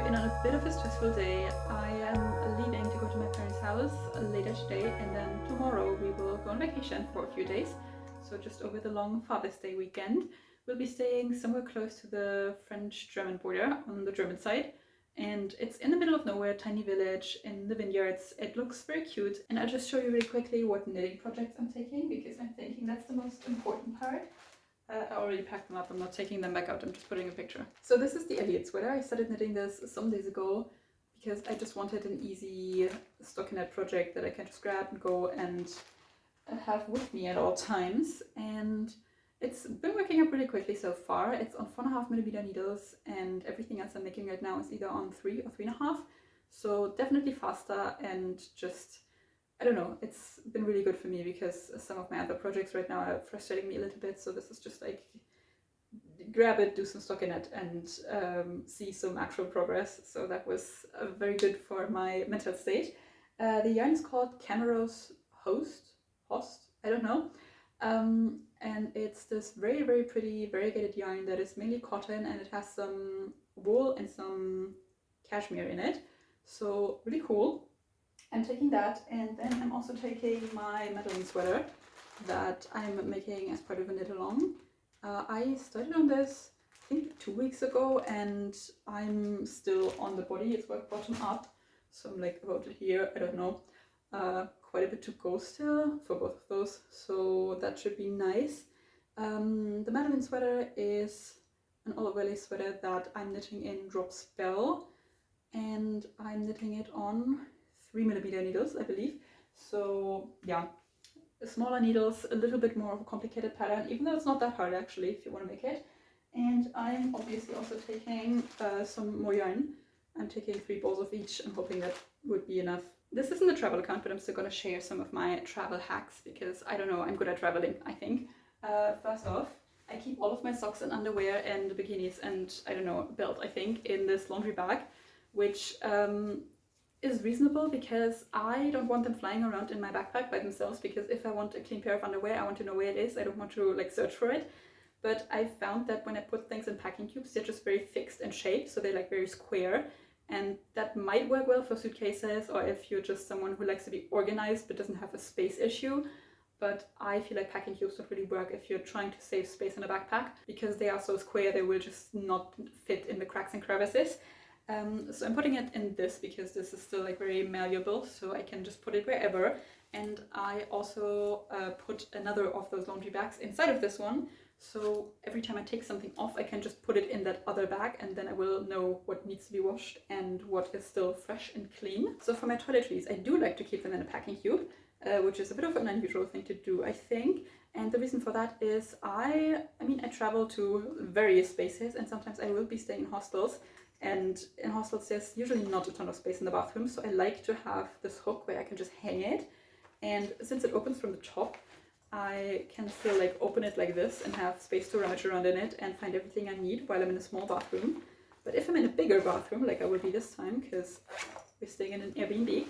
in on a bit of a stressful day. I am leaving to go to my parents' house later today, and then tomorrow we will go on vacation for a few days. So just over the long Father's Day weekend, we'll be staying somewhere close to the French-German border on the German side. And it's in the middle of nowhere, tiny village in the vineyards. It looks very cute. And I'll just show you really quickly what knitting projects I'm taking, because I'm thinking that's the most important part. I already packed them up, I'm not taking them back out, I'm just putting a picture. So this is the Elliot sweater. I started knitting this some days ago because I just wanted an easy stockinette project that I can just grab and go and have with me at all times. And it's been working up really quickly so far. It's on 4.5mm needles, and everything else I'm making right now is either on 3 or 3.5. So definitely faster, and just, I don't know, it's been really good for me because some of my other projects right now are frustrating me a little bit. So this is just like, grab it, do some stockinette, and see some actual progress. So that was very good for my mental state. The yarn is called camarose host, I don't know. And it's this very, very pretty variegated yarn that is mainly cotton, and it has some wool and some cashmere in it. So really cool. I'm taking that, and then I'm also taking my Madeleine sweater that I'm making as part of a knit along. I started on this, I think 2 weeks ago, and I'm still on the body. It's worked bottom up, so I'm like about here, I don't know. Quite a bit to go still for both of those, so that should be nice. The Madeleine sweater is an olive lace sweater that I'm knitting in drops belle, and I'm knitting it on 3mm needles, I believe. So yeah, smaller needles, a little bit more of a complicated pattern, even though it's not that hard actually if you want to make it. And I'm obviously also taking some more yarn. I'm taking 3 balls of each. I'm hoping that would be enough. This isn't a travel account, but I'm still going to share some of my travel hacks because I don't know, I'm good at traveling, I think. First off, I keep all of my socks and underwear and bikinis and, I don't know, belt, I think, in this laundry bag, which is reasonable because I don't want them flying around in my backpack by themselves, because if I want a clean pair of underwear, I want to know where it is. I don't want to like search for it. But I found that when I put things in packing cubes, they're just very fixed in shape, so they're like very square. And that might work well for suitcases, or if you're just someone who likes to be organized but doesn't have a space issue. But I feel like packing cubes don't really work if you're trying to save space in a backpack, because they are so square, they will just not fit in the cracks and crevices. So I'm putting it in this because this is still like very malleable, so I can just put it wherever. And I also put another of those laundry bags inside of this one. So every time I take something off, I can just put it in that other bag, and then I will know what needs to be washed and what is still fresh and clean. So for my toiletries, I do like to keep them in a packing cube, which is a bit of an unusual thing to do, I think. And the reason for that is I travel to various spaces, and sometimes I will be staying in hostels. And in hostels, there's usually not a ton of space in the bathroom, so I like to have this hook where I can just hang it. And since it opens from the top, I can still like open it like this and have space to rummage around in it and find everything I need while I'm in a small bathroom. But if I'm in a bigger bathroom, like I will be this time, because we're staying in an Airbnb,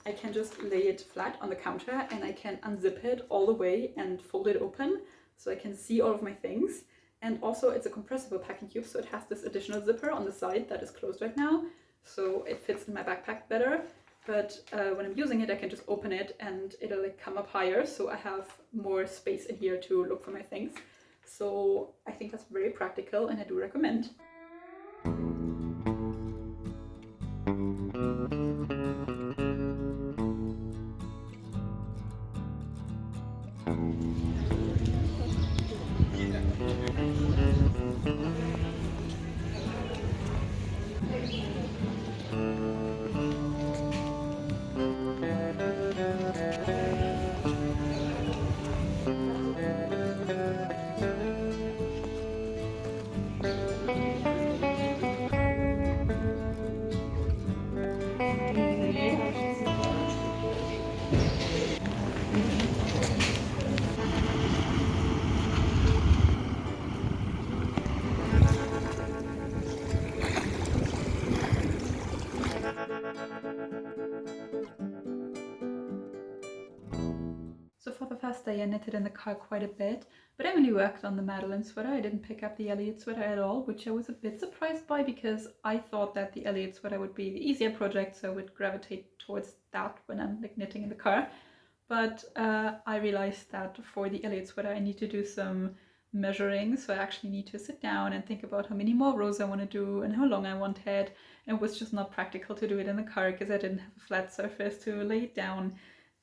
I can just lay it flat on the counter, and I can unzip it all the way and fold it open so I can see all of my things. And also it's a compressible packing cube, so it has this additional zipper on the side that is closed right now, so it fits in my backpack better. But when I'm using it, I can just open it and it'll like come up higher, so I have more space in here to look for my things. So I think that's very practical, and I do recommend. first day I knitted in the car quite a bit, but I only worked on the Madeleine sweater. I didn't pick up the Elliot sweater at all, which I was a bit surprised by because I thought that the Elliot sweater would be the easier project, so I would gravitate towards that when I'm like knitting in the car. But I realized that for the Elliot sweater I need to do some measuring, so I actually need to sit down and think about how many more rows I want to do and how long I want it. And it was just not practical to do it in the car because I didn't have a flat surface to lay it down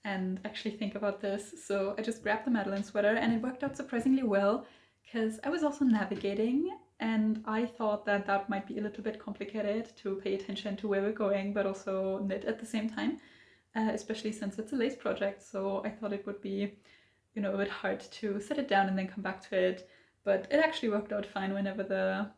and actually think about this. So I just grabbed the Madeleine sweater and it worked out surprisingly well because I was also navigating and I thought that that might be a little bit complicated to pay attention to where we're going but also knit at the same time, especially since it's a lace project. So I thought it would be, you know, a bit hard to set it down and then come back to it, but it actually worked out fine. Whenever the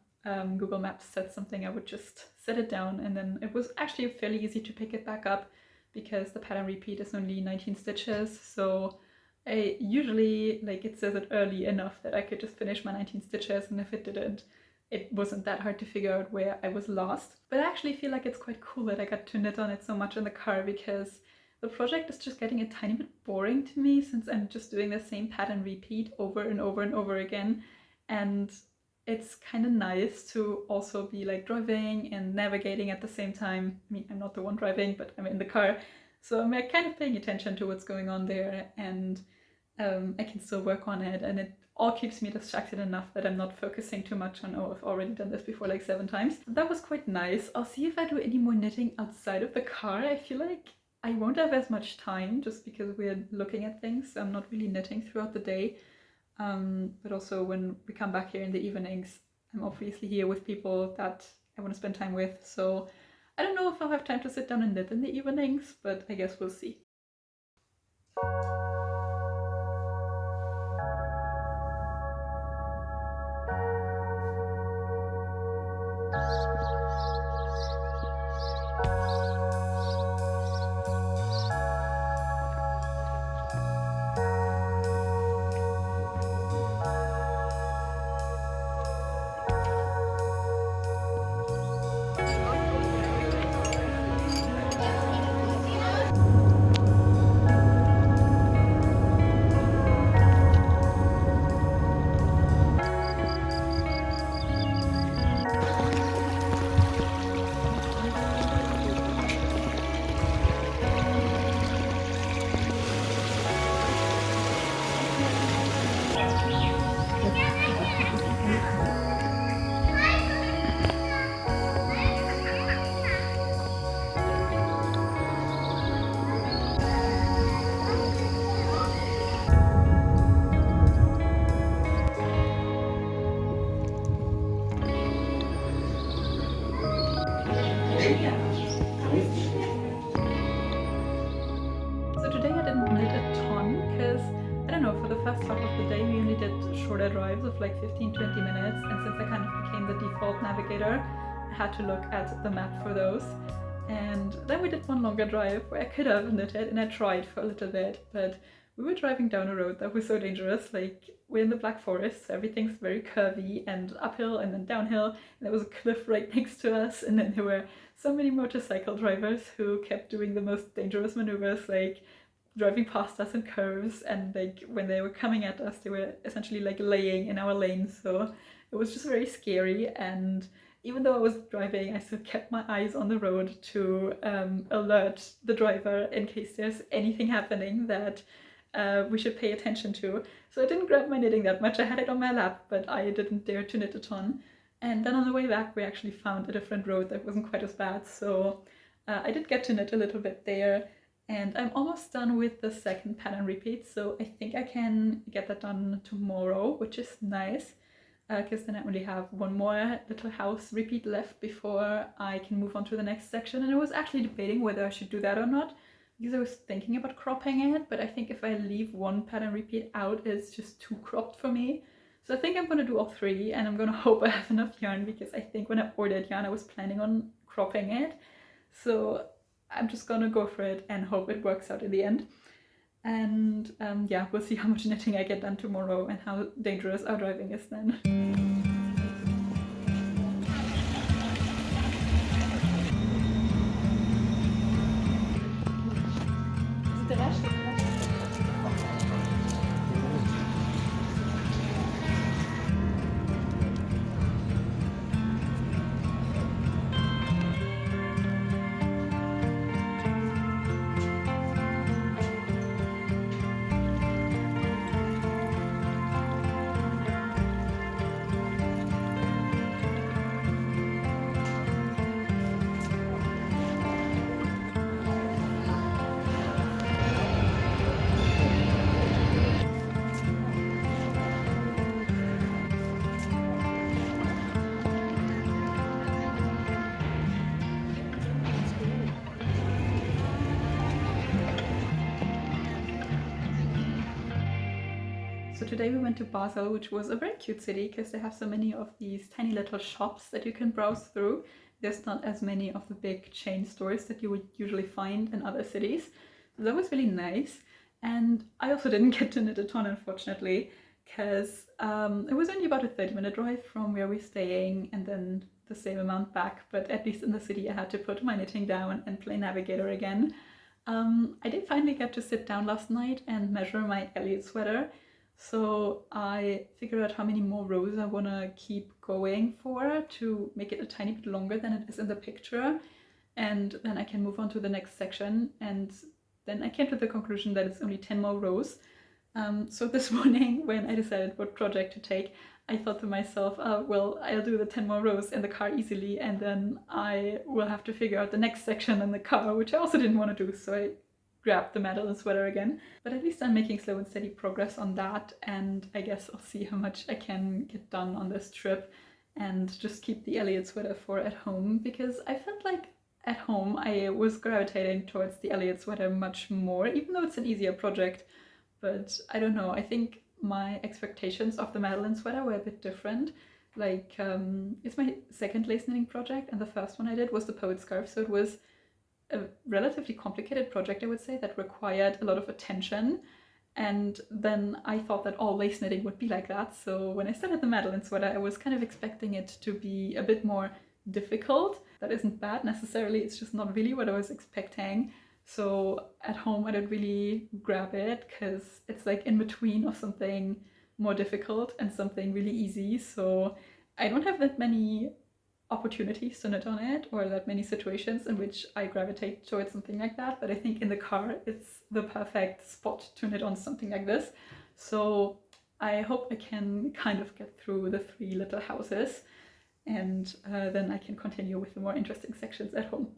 Google Maps said something, I would just set it down and then it was actually fairly easy to pick it back up because the pattern repeat is only 19 stitches, so I usually, like, it says it early enough that I could just finish my 19 stitches, and if it didn't, it wasn't that hard to figure out where I was lost. But I actually feel like it's quite cool that I got to knit on it so much in the car because the project is just getting a tiny bit boring to me since I'm just doing the same pattern repeat over and over and over again, and it's kind of nice to also be like driving and navigating at the same time. I mean, I'm not the one driving, but I'm in the car, so I'm kind of paying attention to what's going on there, and I can still work on it, and it all keeps me distracted enough that I'm not focusing too much on, oh, I've already done this before like 7 times. That was quite nice. I'll see if I do any more knitting outside of the car. I feel like I won't have as much time just because we're looking at things. I'm not really knitting throughout the day. But also when we come back here in the evenings, I'm obviously here with people that I want to spend time with. So I don't know if I'll have time to sit down and knit in the evenings, but I guess we'll see. So today I didn't knit a ton because, I don't know, for the first half of the day we only did shorter drives of like 15-20 minutes, and since I kind of became the default navigator, I had to look at the map for those. And then we did one longer drive where I could have knitted, and I tried for a little bit, but we were driving down a road that was so dangerous. Like, we're in the Black Forest, so everything's very curvy and uphill and then downhill, and there was a cliff right next to us, and then there were so many motorcycle drivers who kept doing the most dangerous maneuvers, like driving past us in curves, and like when they were coming at us they were essentially like laying in our lane, so it was just very scary. And even though I was driving, I still kept my eyes on the road to alert the driver in case there's anything happening that we should pay attention to. So I didn't grab my knitting that much. I had it on my lap, but I didn't dare to knit a ton. And then on the way back we actually found a different road that wasn't quite as bad, so I did get to knit a little bit there. And I'm almost done with the second pattern repeat, so I think I can get that done tomorrow, which is nice, because then I only have one more little house repeat left before I can move on to the next section. And I was actually debating whether I should do that or not, because I was thinking about cropping it, but I think if I leave one pattern repeat out, it's just too cropped for me. So I think I'm going to do all 3, and I'm going to hope I have enough yarn, because I think when I ordered yarn I was planning on cropping it. So I'm just going to go for it and hope it works out in the end. And yeah, we'll see how much knitting I get done tomorrow and how dangerous our driving is then. today we went to Basel, which was a very cute city because they have so many of these tiny little shops that you can browse through. There's not as many of the big chain stores that you would usually find in other cities. So that was really nice. And I also didn't get to knit a ton, unfortunately, because it was only about a 30-minute drive from where we're staying and then the same amount back. But at least in the city I had to put my knitting down and play Navigator again. I did finally get to sit down last night and measure my Elliot sweater. So I figured out how many more rows I want to keep going for to make it a tiny bit longer than it is in the picture. And then I can move on to the next section. And then I came to the conclusion that it's only 10 more rows. So this morning when I decided what project to take, I thought to myself, well, I'll do the 10 more rows in the car easily, and then I will have to figure out the next section in the car, which I also didn't want to do. So I grabbed the Madeleine sweater again, but at least I'm making slow and steady progress on that, and I guess I'll see how much I can get done on this trip and just keep the Elliot sweater for at home, because I felt like at home I was gravitating towards the Elliot sweater much more, even though it's an easier project. But I don't know, I think my expectations of the Madeleine sweater were a bit different. Like, it's my second lace knitting project, and the first one I did was the poet scarf, so it was a relatively complicated project, I would say, that required a lot of attention. And then I thought that all lace knitting would be like that. So when I started the Madeleine sweater, I was kind of expecting it to be a bit more difficult. That isn't bad necessarily, it's just not really what I was expecting. So at home I don't really grab it because it's like in between of something more difficult and something really easy. So I don't have that many opportunities to knit on it, or that many situations in which I gravitate towards something like that, but I think in the car it's the perfect spot to knit on something like this. So I hope I can kind of get through the 3 little houses, and then I can continue with the more interesting sections at home.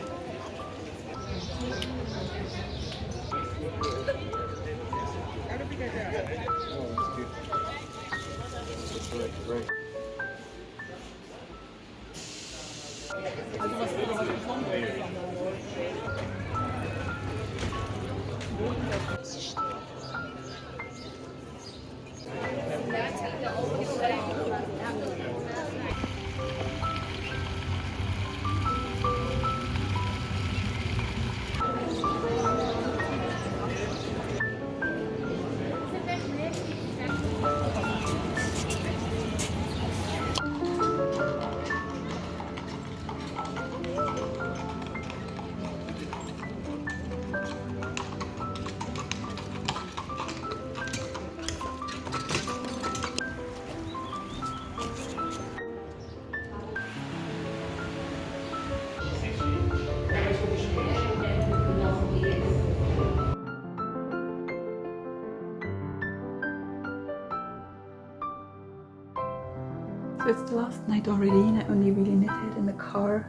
So it's the last night already, and I only really knitted in the car.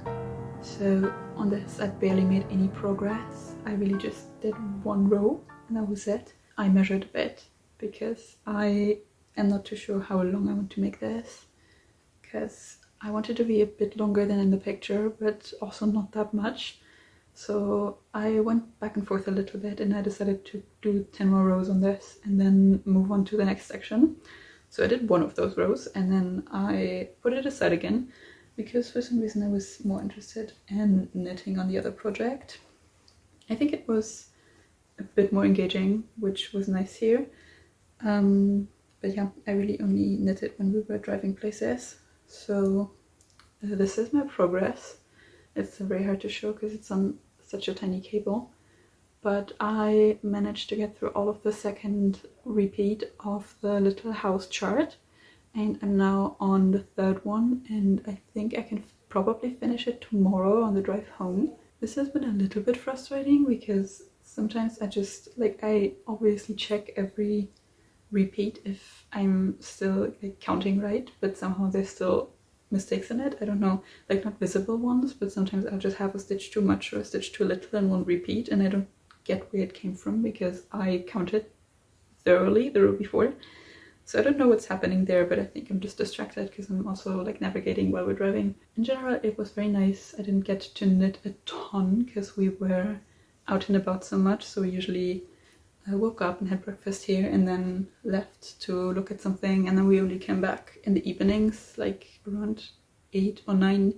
So on this I barely made any progress. I really just did 1 row and that was it. I measured a bit because I am not too sure how long I want to make this, because I want it to be a bit longer than in the picture, but also not that much. So I went back and forth a little bit, and I decided to do 10 more rows on this and then move on to the next section. So I did 1 of those rows and then I put it aside again because for some reason I was more interested in knitting on the other project. I think it was a bit more engaging, which was nice here. But yeah, I really only knitted when we were driving places. So this is my progress. It's very hard to show because it's on such a tiny cable. But I managed to get through all of the second repeat of the little house chart, and I'm now on the 3rd one, and I think I can probably finish it tomorrow on the drive home. This has been a little bit frustrating because sometimes I obviously check every repeat if I'm still counting right, but somehow there's still mistakes in it. I don't know, not visible ones, but sometimes I'll just have a stitch too much or a stitch too little in one repeat, and I don't get where it came from because I counted thoroughly the row before. So I don't know what's happening there, but I think I'm just distracted because I'm also navigating while we're driving. In general, it was very nice. I didn't get to knit a ton because we were out and about so much, so we usually I woke up and had breakfast here and then left to look at something, and then we only came back in the evenings, like around 8 or 9, and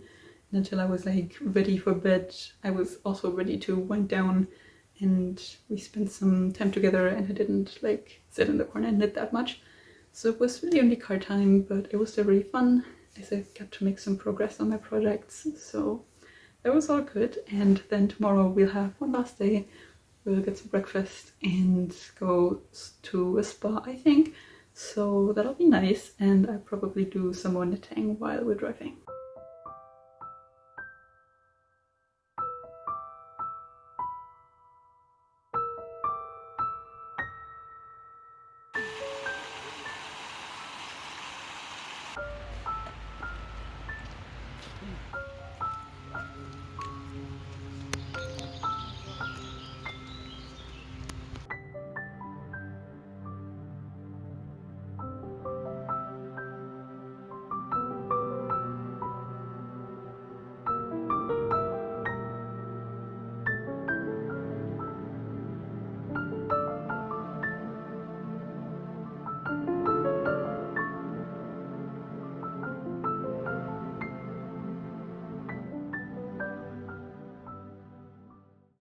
until I was like ready for bed. I was also ready to wind down, and we spent some time together, and I didn't like sit in the corner and knit that much. So it was really only car time, but it was still really fun as I got to make some progress on my projects. So that was all good. And then tomorrow we'll have one last day. We'll get some breakfast and go to a spa, I think. So that'll be nice, and I'll probably do some more knitting while we're driving.